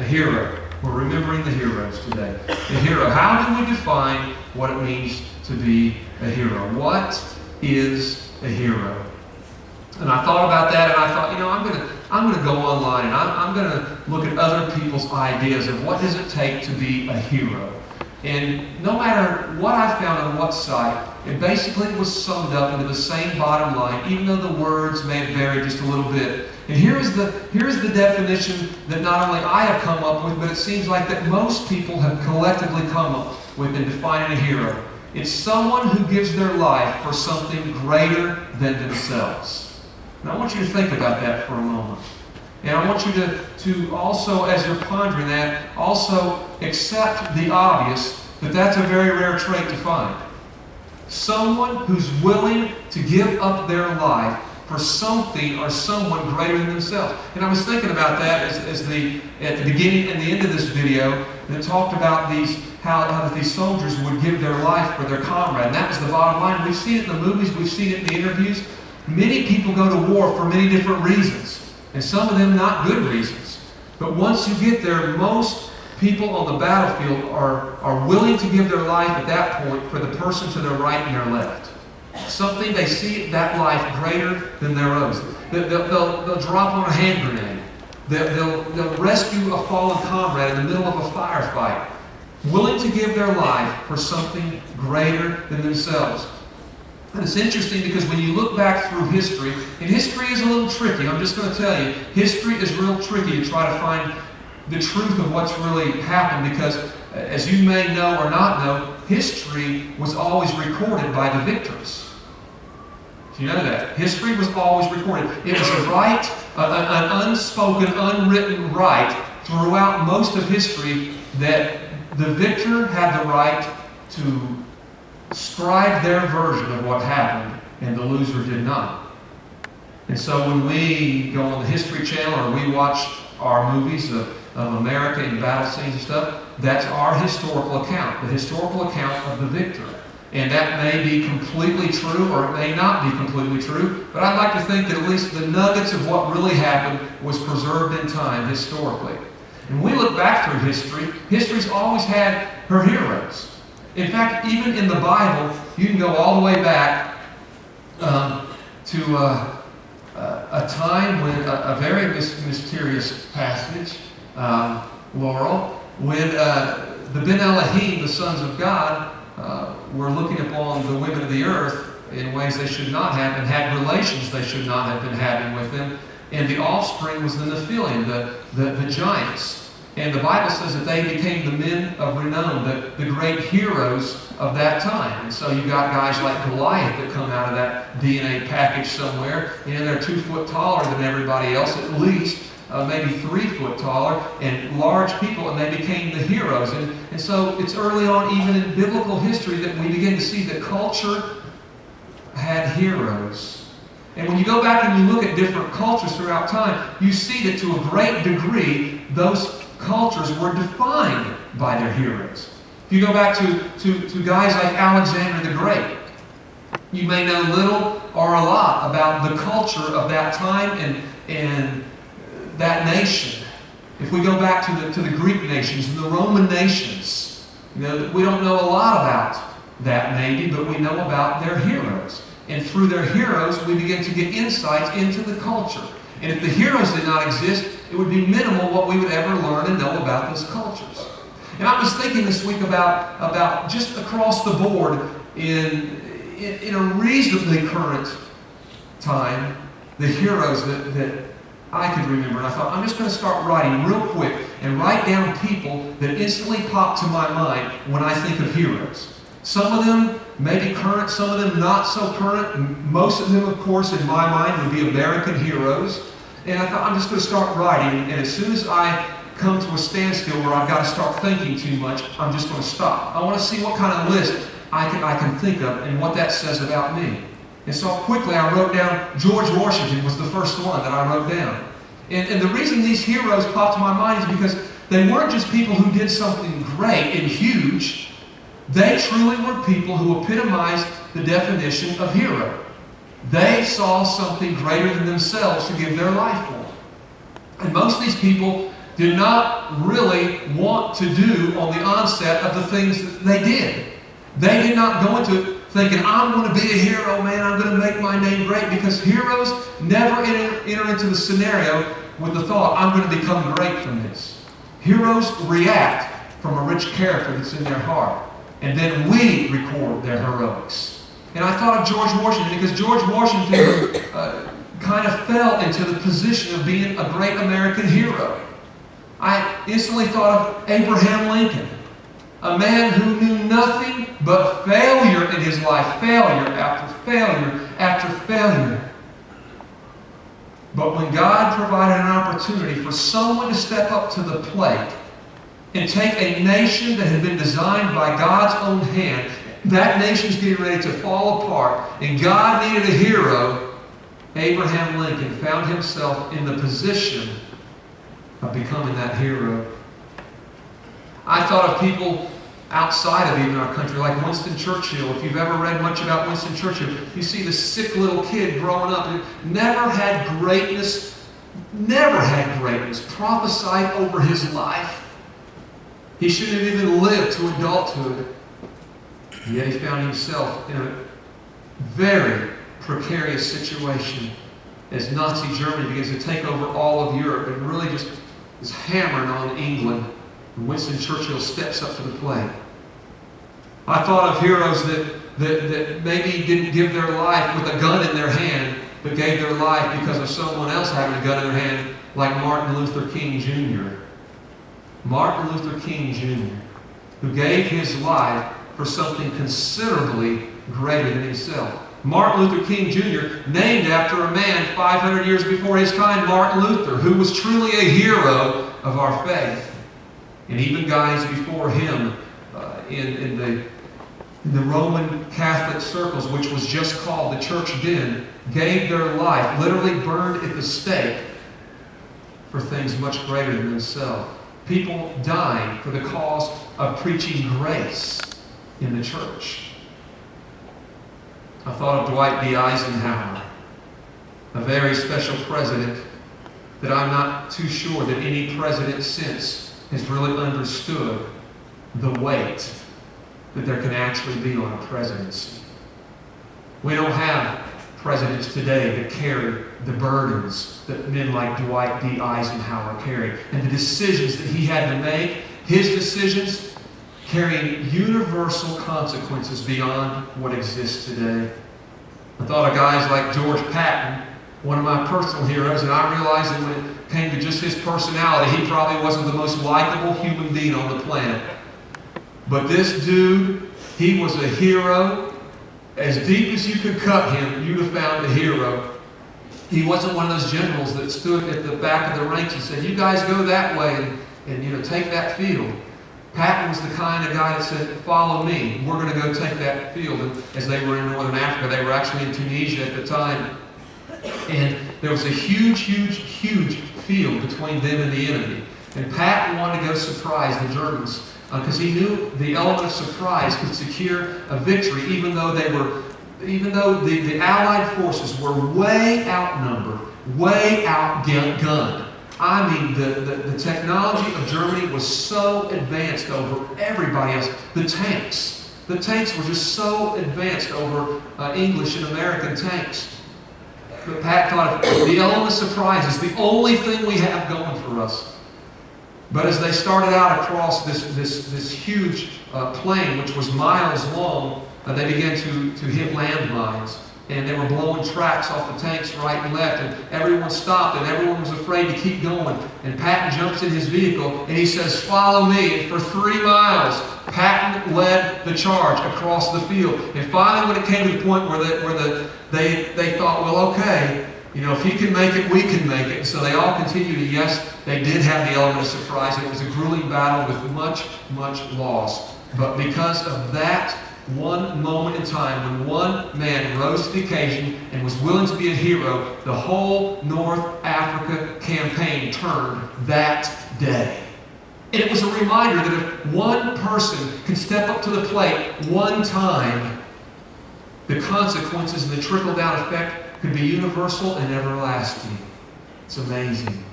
The hero. We're remembering the heroes today. The hero. How do we define what it means to be a hero? What is a hero? And I thought about that, and I thought, I'm going to go online, and I'm going to look at other people's ideas of what does it take to be a hero. And no matter what I found on what site, it basically was summed up into the same bottom line, even though the words may have varied just a little bit. And here's the definition that not only I have come up with, but it seems like that most people have collectively come up with in defining a hero. It's someone who gives their life for something greater than themselves. And I want you to think about that for a moment. And I want you to also, as you're pondering that, also accept the obvious that that's a very rare trait to find. Someone who's willing to give up their life for something or someone greater than themselves. And I was thinking about that at the beginning and the end of this video that talked about how these soldiers would give their life for their comrade. And that was the bottom line. We've seen it in the movies, we've seen it in the interviews. Many people go to war for many different reasons, and some of them not good reasons. But once you get there, most people on the battlefield are willing to give their life at that point for the person to their right and their left. Something they see that life greater than their own. They'll drop on a hand grenade. They'll rescue a fallen comrade in the middle of a firefight, willing to give their life for something greater than themselves. And it's interesting because when you look back through history, and history is a little tricky, I'm just going to tell you, history is real tricky to try to find the truth of what's really happened because, as you may know or not know, history was always recorded by the victors. Do you know that? History was always recorded. It was a right, an unspoken, unwritten right throughout most of history that the victor had the right to scribe their version of what happened, and the loser did not. And so when we go on the History Channel or we watch our movies of America and battle scenes and stuff, that's our historical account, the historical account of the victor. And that may be completely true or it may not be completely true, but I'd like to think that at least the nuggets of what really happened was preserved in time historically. And when we look back through history, history's always had her heroes. In fact, even in the Bible, you can go all the way back to a time when a very mysterious passage, Laurel, when the Ben Elohim, the sons of God, were looking upon the women of the earth in ways they should not have and had relations they should not have been having with them. And the offspring was the Nephilim, the giants. And the Bible says that they became the men of renown, the great heroes of that time. And so you got guys like Goliath that come out of that DNA package somewhere, and they're 2 foot taller than everybody else, at least, maybe 3 foot taller, and large people, and they became the heroes. And so it's early on, even in biblical history, that we begin to see that culture had heroes. And when you go back and you look at different cultures throughout time, you see that to a great degree, those cultures were defined by their heroes. If you go back to guys like Alexander the Great, you may know little or a lot about the culture of that time and that nation. If we go back to the Greek nations and the Roman nations, we don't know a lot about that maybe, but we know about their heroes. And through their heroes, we begin to get insights into the culture. And if the heroes did not exist, it would be minimal what we would ever learn and know about those cultures. And I was thinking this week about just across the board in a reasonably current time, the heroes that I could remember. And I thought, I'm just going to start writing real quick and write down people that instantly pop to my mind when I think of heroes. Some of them may be current, some of them not so current. Most of them, of course, in my mind would be American heroes. And I thought, I'm just going to start writing, and as soon as I come to a standstill where I've got to start thinking too much, I'm just going to stop. I want to see what kind of list I can think of and what that says about me. And so quickly I wrote down George Washington was the first one that I wrote down. And the reason these heroes popped to my mind is because they weren't just people who did something great and huge. They truly were people who epitomized the definition of hero. They saw something greater than themselves to give their life for. And most of these people did not really want to do on the onset of the things that they did. They did not go into it thinking, I'm going to be a hero, man, I'm going to make my name great, because heroes never enter into the scenario with the thought, I'm going to become great from this. Heroes react from a rich character that's in their heart, and then we record their heroics. And I thought of George Washington, because George Washington kind of fell into the position of being a great American hero. I instantly thought of Abraham Lincoln, a man who knew nothing but failure in his life, failure after failure after failure. But when God provided an opportunity for someone to step up to the plate and take a nation that had been designed by God's own hand, that nation's getting ready to fall apart, and God needed a hero, Abraham Lincoln found himself in the position of becoming that hero. I thought of people outside of even our country, like Winston Churchill. If you've ever read much about Winston Churchill, you see this sick little kid growing up and never had greatness prophesied over his life. He shouldn't have even lived to adulthood. And yet he found himself in a very precarious situation as Nazi Germany begins to take over all of Europe and really just is hammering on England. And Winston Churchill steps up to the plate. I thought of heroes that maybe didn't give their life with a gun in their hand, but gave their life because of someone else having a gun in their hand, like Martin Luther King Jr. Martin Luther King Jr., who gave his life for something considerably greater than himself. Martin Luther King Jr., named after a man 500 years before his time, Martin Luther, who was truly a hero of our faith. And even guys before him in the Roman Catholic circles, which was just called the church den, gave their life, literally burned at the stake for things much greater than themselves. People dying for the cause of preaching grace in the church. I thought of Dwight D. Eisenhower, a very special president that I'm not too sure that any president since has really understood the weight that there can actually be on a presidency. We don't have presidents today that carry the burdens that men like Dwight D. Eisenhower carried, and the decisions that he had to make, his decisions carrying universal consequences beyond what exists today. I thought of guys like George Patton, one of my personal heroes, and I realized that when it came to just his personality, he probably wasn't the most likable human being on the planet. But this dude, he was a hero. As deep as you could cut him, you'd have found a hero. He wasn't one of those generals that stood at the back of the ranks and said, you guys go that way and take that field. Patton was the kind of guy that said, follow me. We're going to go take that field. And as they were in northern Africa, they were actually in Tunisia at the time. And there was a huge, huge, huge field between them and the enemy. And Patton wanted to go surprise the Germans because he knew the element of surprise could secure a victory, even though the Allied forces were way outnumbered, way outgunned. I mean, the technology of Germany was so advanced over everybody else. The tanks were just so advanced over English and American tanks. But Pat thought the element of surprise is the only thing we have going for us. But as they started out across this huge plain, which was miles long, they began to hit landmines. And they were blowing tracks off the tanks right and left. And everyone stopped and everyone was afraid to keep going. And Patton jumps in his vehicle and he says, follow me. And for 3 miles, Patton led the charge across the field. And finally, when it came to the point where they thought, well, okay, if he can make it, we can make it. And so they all continued. And yes, they did have the element of surprise. It was a grueling battle with much, much loss. But because of that one moment in time when one man rose to the occasion and was willing to be a hero, the whole North Africa campaign turned that day. And it was a reminder that if one person can step up to the plate one time, the consequences and the trickle-down effect could be universal and everlasting. It's amazing.